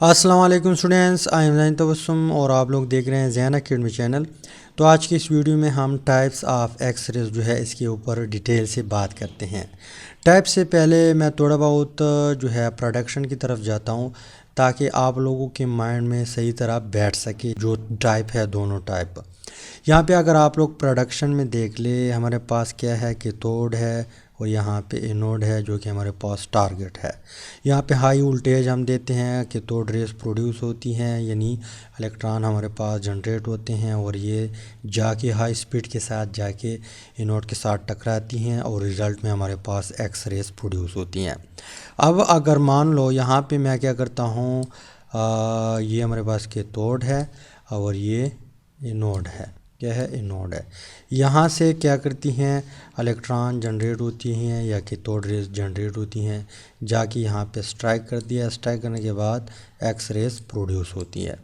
अस्सलाम वालेकुम students, I am ज़ैन तबस्सुम और आप लोग देख रहे हैं ज़ैन अकेडमी चैनल। तो आज की इस वीडियो में हम टाइप्स ऑफ एक्सरेज जो है इसके ऊपर डिटेल से बात करते हैं। टाइप से पहले मैं थोड़ा बहुत जो है प्रोडक्शन की तरफ जाता हूँ ताकि आप लोगों के माइंड में सही तरह बैठ सके जो टाइप है, दोनों टाइप। यहाँ पे अगर आप लोग प्रोडक्शन में देख ले, हमारे पास क्या है कि कैथोड है और यहाँ पे एनोड है जो कि हमारे पास टारगेट है। यहाँ पे हाई वोल्टेज हम देते हैं, कैथोड रेस प्रोड्यूस होती हैं यानी इलेक्ट्रॉन हमारे पास जनरेट होते हैं और ये जाके हाई स्पीड के साथ जाके एनोड के साथ टकराती हैं और रिज़ल्ट में हमारे पास एक्स रेस प्रोड्यूस होती हैं। अब अगर मान लो यहाँ पे मैं क्या करता हूँ, ये हमारे पास कैथोड है और ये एनोड है। क्या है? एनोड है। यहाँ से क्या करती हैं, इलेक्ट्रॉन जनरेट होती हैं या कैथोड रेस जनरेट होती हैं, जाके यहाँ पे स्ट्राइक कर दिया। स्ट्राइक करने के बाद एक्स रेस प्रोड्यूस होती है।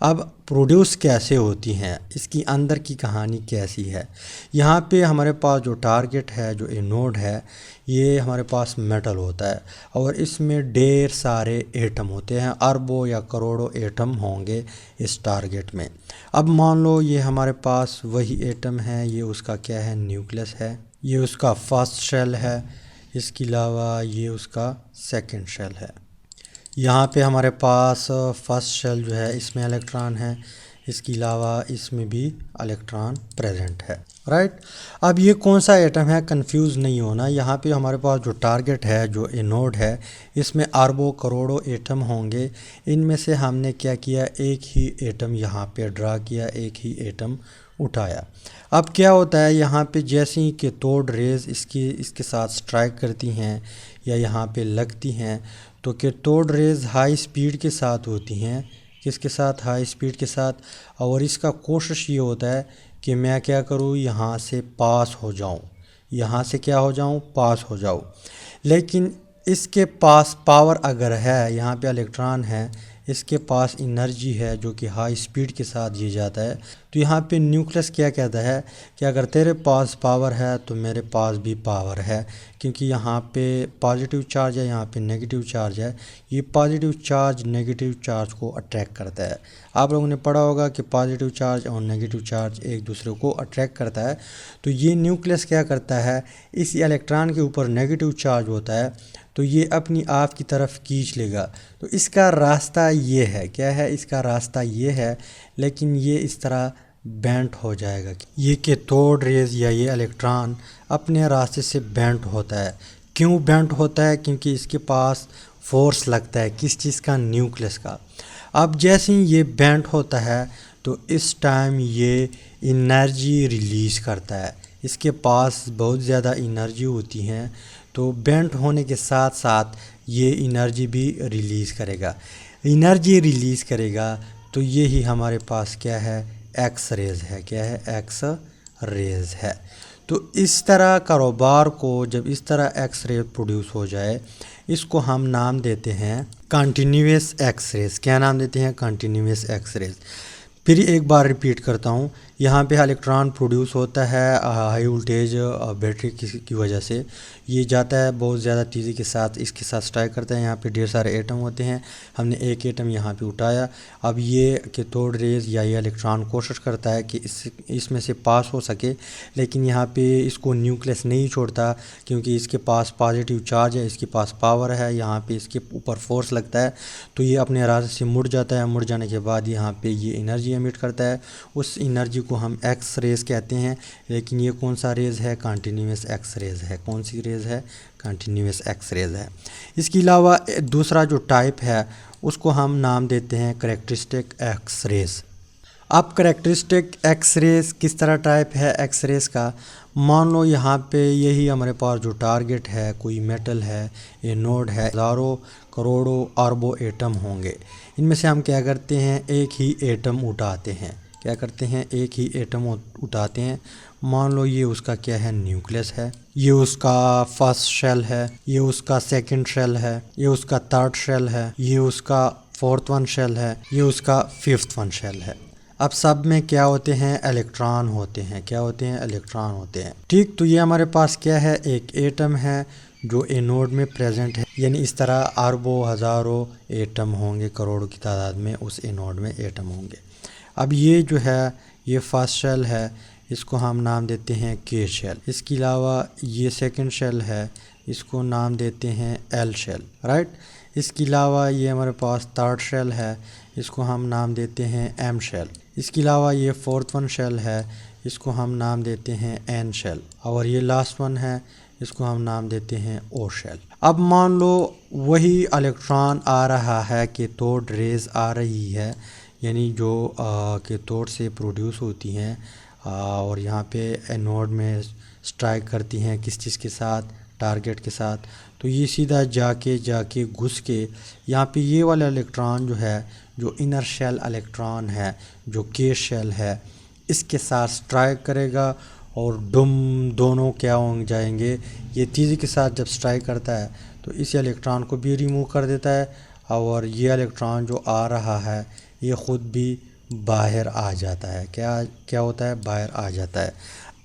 अब प्रोड्यूस कैसे होती हैं, इसकी अंदर की कहानी कैसी है। यहाँ पे हमारे पास जो टारगेट है, जो एनोड है, ये हमारे पास मेटल होता है और इसमें ढेर सारे एटम होते हैं, अरबों या करोड़ों एटम होंगे इस टारगेट में। अब मान लो ये हमारे पास वही एटम है, ये उसका क्या है, न्यूक्लियस है, ये उसका फर्स्ट शेल है, इसके अलावा ये उसका सेकंड शेल है। यहाँ पे हमारे पास फर्स्ट शेल जो है इसमें इलेक्ट्रॉन है, इसके अलावा इसमें भी इलेक्ट्रॉन प्रेजेंट है, राइट। अब ये कौन सा एटम है, कंफ्यूज नहीं होना। यहाँ पे हमारे पास जो टारगेट है, जो एनोड है, इसमें अरबों करोड़ों एटम होंगे। इनमें से हमने क्या किया, एक ही एटम यहाँ पे ड्रा किया, एक ही एटम उठाया। अब क्या होता है, यहाँ पे जैसे ही कैथोड रेज इसके साथ स्ट्राइक करती हैं या यहाँ पे लगती हैं, तो कैथोड रेज हाई स्पीड के साथ होती हैं। किसके साथ? हाई स्पीड के साथ। और इसका कोशिश ये होता है कि मैं क्या करूँ, यहाँ से पास हो जाऊँ, यहाँ से क्या हो जाऊँ, पास हो जाऊँ। लेकिन इसके पास पावर अगर है, यहाँ पे इलेक्ट्रॉन है, इसके पास एनर्जी है जो कि हाई स्पीड के साथ ये जाता है। तो यहाँ पे न्यूक्लियस क्या कहता है कि अगर तेरे पास पावर है तो मेरे पास भी पावर है, क्योंकि यहाँ पे पॉजिटिव चार्ज है, यहाँ पे नेगेटिव चार्ज है। ये पॉजिटिव चार्ज नेगेटिव चार्ज को अट्रैक्ट करता है। आप लोगों ने पढ़ा होगा कि पॉजिटिव चार्ज और नेगेटिव चार्ज एक दूसरे को अट्रैक्ट करता है। तो ये न्यूक्लियस क्या करता है, इस इलेक्ट्रॉन के ऊपर नेगेटिव चार्ज होता है तो ये अपनी आप की तरफ खींच लेगा। तो इसका रास्ता ये है, क्या है, इसका रास्ता ये है, लेकिन ये इस तरह बेंट हो जाएगा। ये कैथोड रेज या ये इलेक्ट्रॉन अपने रास्ते से बेंट होता है। क्यों बेंट होता है? क्योंकि इसके पास फोर्स लगता है, किस चीज़ का, न्यूक्लियस का। अब जैसे ही ये बेंट होता है तो इस टाइम ये एनर्जी रिलीज़ करता है। इसके पास बहुत ज़्यादा एनर्जी होती हैं, तो बेंट होने के साथ साथ ये एनर्जी भी रिलीज़ करेगा। एनर्जी रिलीज़ करेगा तो ये ही हमारे पास क्या है, एक्स रेज है। क्या है? एक्स रेज है। तो इस तरह कारोबार को, जब इस तरह एक्स रे प्रोड्यूस हो जाए, इसको हम नाम देते हैं कंटिन्यूस एक्स रेज। क्या नाम देते हैं? Continuous x rays. फिर एक बार रिपीट करता हूँ, यहाँ पे इलेक्ट्रॉन प्रोड्यूस होता है हाई वोल्टेज बैटरी की वजह से। ये जाता है बहुत ज़्यादा तेज़ी के साथ, इसके साथ स्ट्राइक करता है। यहाँ पे ढेर सारे एटम होते हैं, हमने एक एटम यहाँ पे उठाया। अब ये कैथोड रेज या ये इलेक्ट्रॉन कोशिश करता है कि इसमें से पास हो सके, लेकिन यहाँ पे इसको न्यूक्लियस नहीं छोड़ता, क्योंकि इसके पास पॉजिटिव चार्ज है, इसके पास पावर है, यहाँ पे इसके ऊपर फोर्स लगता है। तो ये अपने रास्ते से मुड़ जाता है। मुड़ जाने के बाद यहाँ पे ये एनर्जी एमिट करता है, उस एनर्जी को हम एक्स रेज कहते हैं। लेकिन ये कौन सा रेज है? कंटिन्यूस एक्स रेज है। कौन सी रेज है? कंटिन्यूस एक्स रेज है। इसके अलावा दूसरा जो टाइप है उसको हम नाम देते हैं करैक्टरिस्टिक एक्स रेज। अब करैक्टरिस्टिक एक्स रेज किस तरह टाइप है एक्स रेज का, मान लो यहाँ पे यही हमारे पास जो टारगेट है, कोई मेटल है, एनोड है, हज़ारों करोड़ों अरबों एटम होंगे। इनमें से हम क्या करते हैं, एक ही एटम उठाते हैं। क्या करते हैं? एक ही एटम उठाते हैं। मान लो ये उसका क्या है, न्यूक्लियस है, ये उसका फर्स्ट शेल है, ये उसका सेकंड शेल है, ये उसका थर्ड शेल है, ये उसका फोर्थ वन शेल है, ये उसका फिफ्थ वन शेल है। अब सब में क्या होते हैं, इलेक्ट्रॉन होते हैं। क्या होते हैं? इलेक्ट्रॉन होते हैं। ठीक, तो ये हमारे पास क्या है, एक एटम है जो एनोड में प्रेजेंट है, यानी इस तरह अरबों हज़ारों एटम होंगे, करोड़ों की तादाद में उस एनोड में एटम होंगे। अब ये जो है ये फर्स्ट शेल है, इसको हम नाम देते हैं के शेल। इसके अलावा ये सेकंड शेल है, इसको नाम देते हैं एल शेल, राइट। इसके अलावा ये हमारे पास थर्ड शेल है, इसको हम नाम देते हैं एम शेल। इसके अलावा ये फोर्थ वन शेल है, इसको हम नाम देते हैं एन शेल। और ये लास्ट वन है, इसको हम नाम देते हैं ओ शेल। अब मान लो वही इलेक्ट्रॉन आ रहा है, कैथोड रेज आ रही है, यानी जो कैथोड से प्रोड्यूस होती हैं और यहाँ पे एनोड में स्ट्राइक करती हैं किस चीज़ के साथ, टारगेट के साथ। तो ये सीधा जाके घुस के यहाँ पे ये वाला इलेक्ट्रॉन जो है, जो इनर शेल इलेक्ट्रॉन है, जो के शेल है, इसके साथ स्ट्राइक करेगा और डुम दोनों क्या हो जाएंगे, ये तेज़ी के साथ जब स्ट्राइक करता है तो इस इलेक्ट्रॉन को भी रिमूव कर देता है और ये इलेक्ट्रॉन जो आ रहा है ये ख़ुद भी बाहर आ जाता है। क्या होता है, बाहर आ जाता है।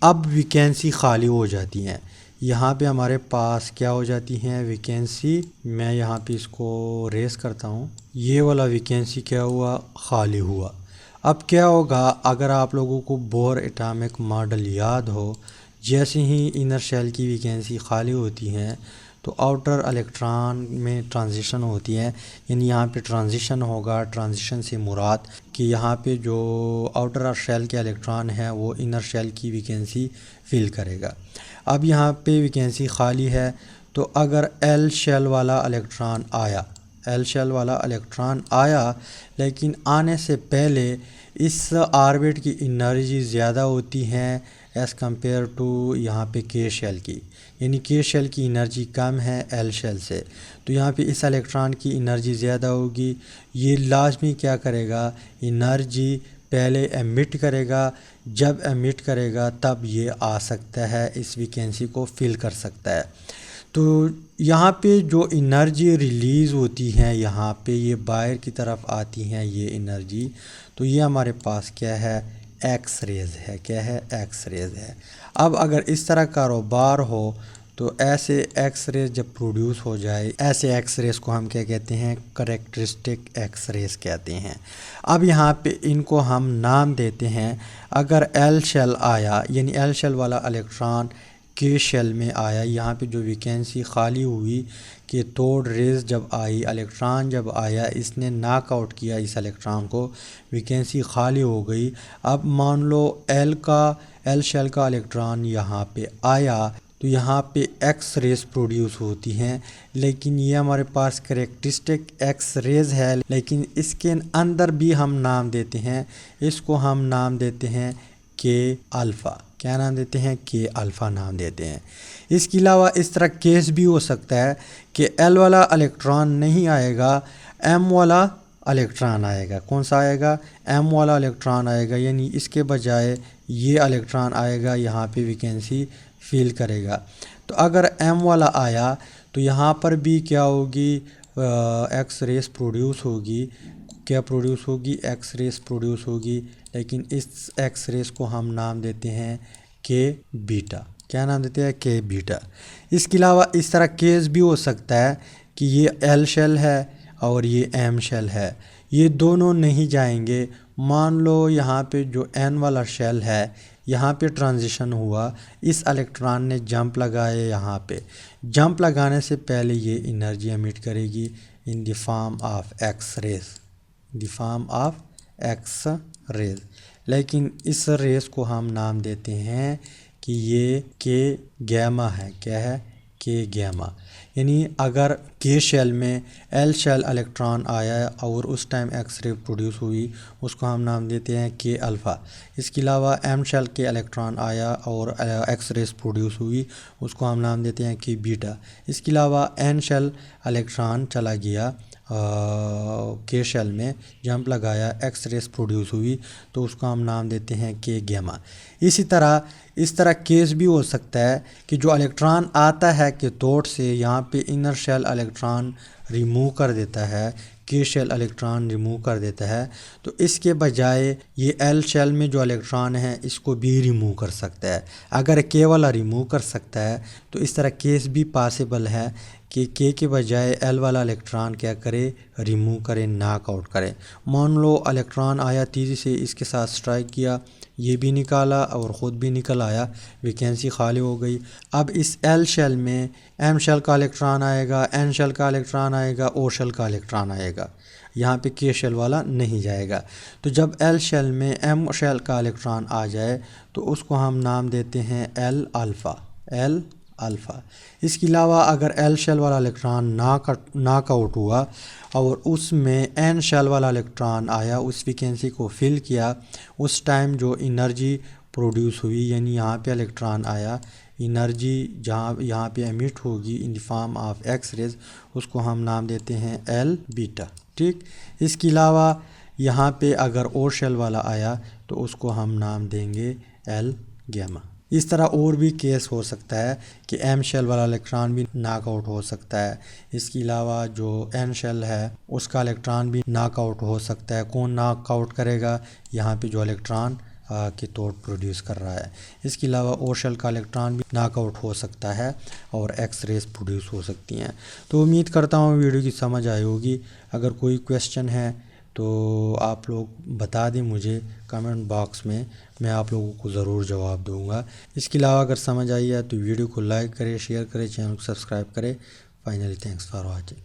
अब वैकेंसी खाली हो जाती हैं, यहाँ पे हमारे पास क्या हो जाती हैं, वैकेंसी। मैं यहाँ पे इसको रेस करता हूँ, ये वाला वैकेंसी क्या हुआ, खाली हुआ। अब क्या होगा, अगर आप लोगों को बोर एटॉमिक मॉडल याद हो, जैसे ही इनर शेल की वैकेंसी खाली होती हैं तो आउटर इलेक्ट्रॉन में ट्रांजिशन होती है, यानी यहाँ पे ट्रांजिशन होगा। ट्रांजिशन से मुराद कि यहाँ पे जो आउटर शेल के इलेक्ट्रॉन है वो इनर शेल की वैकेंसी फिल करेगा। अब यहाँ पे वैकेंसी खाली है, तो अगर एल शेल वाला इलेक्ट्रॉन आया, एल शेल वाला इलेक्ट्रॉन आया, लेकिन आने से पहले इस ऑर्बिट की एनर्जी ज़्यादा होती हैं एज़ कम्पेयर टू यहाँ पे के शेल की, यानी के शेल की एनर्जी कम है एल शेल से। तो यहाँ पे इस इलेक्ट्रॉन की एनर्जी ज़्यादा होगी, ये लाजमी क्या करेगा, एनर्जी पहले एमिट करेगा। जब एमिट करेगा तब ये आ सकता है, इस वैकेंसी को फिल कर सकता है। तो यहाँ पे जो एनर्जी रिलीज़ होती है, यहाँ पे ये बाहर की तरफ आती हैं ये एनर्जी, तो ये हमारे पास क्या है, एक्स रेज़ है। क्या है, एक्स रेज़ है। अब अगर इस तरह कारोबार हो तो ऐसे एक्स रेज़ जब प्रोड्यूस हो जाए, ऐसे एक्स रेज़ को हम क्या कहते हैं, करेक्टरिस्टिक एक्स रेज़ कहते हैं। अब यहाँ पे इनको हम नाम देते हैं, अगर एल शेल आया, यानी एल शेल वाला इलेक्ट्रॉन के शेल में आया, यहाँ पे जो वैकेंसी खाली हुई, कैथोड रेज जब आई, इलेक्ट्रॉन जब आया, इसने नॉकआउट किया इस इलेक्ट्रॉन को, वैकेंसी खाली हो गई। अब मान लो एल शेल का इलेक्ट्रॉन यहाँ पे आया, तो यहाँ पे एक्स रेज प्रोड्यूस होती हैं, लेकिन ये हमारे पास करेक्टरिस्टिक एक्स रेज है, लेकिन इसके अंदर भी हम नाम देते हैं, इसको हम नाम देते हैं के अल्फ़ा। क्या नाम देते हैं, के अल्फ़ा नाम देते हैं। इसके अलावा इस तरह केस भी हो सकता है कि एल वाला इलेक्ट्रॉन नहीं आएगा, एम वाला इलेक्ट्रॉन आएगा। कौन सा आएगा, एम वाला इलेक्ट्रॉन आएगा, यानी इसके बजाय ये इलेक्ट्रॉन आएगा, यहाँ पे वैकेंसी फिल करेगा। तो अगर एम वाला आया तो यहाँ पर भी क्या होगी, एक्स रेस प्रोड्यूस होगी। क्या प्रोड्यूस होगी, एक्स रेस प्रोड्यूस होगी, लेकिन इस एक्स रेस को हम नाम देते हैं के बीटा। क्या नाम देते हैं, के बीटा। इसके अलावा इस तरह केस भी हो सकता है कि ये एल शेल है और ये एम शेल है, ये दोनों नहीं जाएंगे। मान लो यहाँ पे जो एन वाला शेल है, यहाँ पे ट्रांजिशन हुआ, इस इलेक्ट्रॉन ने जंप लगाए, यहाँ पे जंप लगाने से पहले ये एनर्जी एमिट करेगी in the form of x rays, the form of x rays. लेकिन इस रेस को हम नाम देते हैं कि ये के गैमा है। क्या है, के गैमा। यानी अगर के शेल में एल शेल इलेक्ट्रॉन आया और उस टाइम एक्स रे प्रोड्यूस हुई, उसको हम नाम देते हैं के अल्फ़ा। इसके अलावा एम शेल के इलेक्ट्रॉन आया और एक्स रेस प्रोड्यूस हुई, उसको हम नाम देते हैं के बीटा। इसके अलावा एन शेल इलेक्ट्रॉन चला गया के शेल में, जंप लगाया, एक्स रेस प्रोड्यूस हुई, तो उसको हम नाम देते हैं के गैमा। इस तरह केस भी हो सकता है कि जो इलेक्ट्रॉन आता है कैथोड से, यहाँ पे इनर शेल इलेक्ट्रॉन रिमूव कर देता है के शेल इलेक्ट्रॉन रिमूव कर देता है, तो इसके बजाय ये एल शेल में जो इलेक्ट्रॉन है इसको भी रिमूव कर सकता है। अगर के वाला रिमूव कर सकता है तो इस तरह केस भी पॉसिबल है कि के बजाय एल वाला इलेक्ट्रॉन क्या करे, रिमूव करे, नॉक आउट करे। मान लो इलेक्ट्रॉन आया तेज़ी से, इसके साथ स्ट्राइक किया, ये भी निकाला और ख़ुद भी निकल आया, वैकेंसी खाली हो गई। अब इस एल शेल में एम शेल का इलेक्ट्रॉन आएगा, एन शेल का इलेक्ट्रॉन आएगा, ओ शेल का इलेक्ट्रॉन आएगा, यहाँ पे के शेल वाला नहीं जाएगा। तो जब एल शेल में एम शेल का इलेक्ट्रॉन आ जाए तो उसको हम नाम देते हैं एल अल्फ़ा, एल अल्फ़ा। इसके अलावा अगर एल शेल वाला इलेक्ट्रॉन नॉक आउट हुआ और उसमें एन शेल वाला इलेक्ट्रॉन आया, उस वैकेंसी को फिल किया, उस टाइम जो एनर्जी प्रोड्यूस हुई, यानी यहाँ पे इलेक्ट्रॉन आया, एनर्जी जहाँ यहाँ पे एमिट होगी in the form of x rays, उसको हम नाम देते हैं एल बीटा। ठीक, इसके अलावा यहाँ पे अगर ओ शेल वाला आया तो उसको हम नाम देंगे एल गैमा। इस तरह और भी केस हो सकता है कि एम शेल वाला इलेक्ट्रॉन भी नॉकआउट हो सकता है। इसके अलावा जो एन शेल है उसका इलेक्ट्रॉन भी नॉकआउट हो सकता है। कौन नॉकआउट करेगा, यहाँ पे जो इलेक्ट्रॉन की तोड़ प्रोड्यूस कर रहा है। इसके अलावा ओ शेल का इलेक्ट्रॉन भी नॉकआउट हो सकता है और एक्स रेज प्रोड्यूस हो सकती हैं। तो उम्मीद करता हूँ वीडियो की समझ आई होगी। अगर कोई क्वेश्चन है तो आप लोग बता दें मुझे कमेंट बॉक्स में, मैं आप लोगों को ज़रूर जवाब दूंगा। इसके अलावा अगर समझ आई है तो वीडियो को लाइक करें, शेयर करें, चैनल को सब्सक्राइब करें। Finally thanks for watching.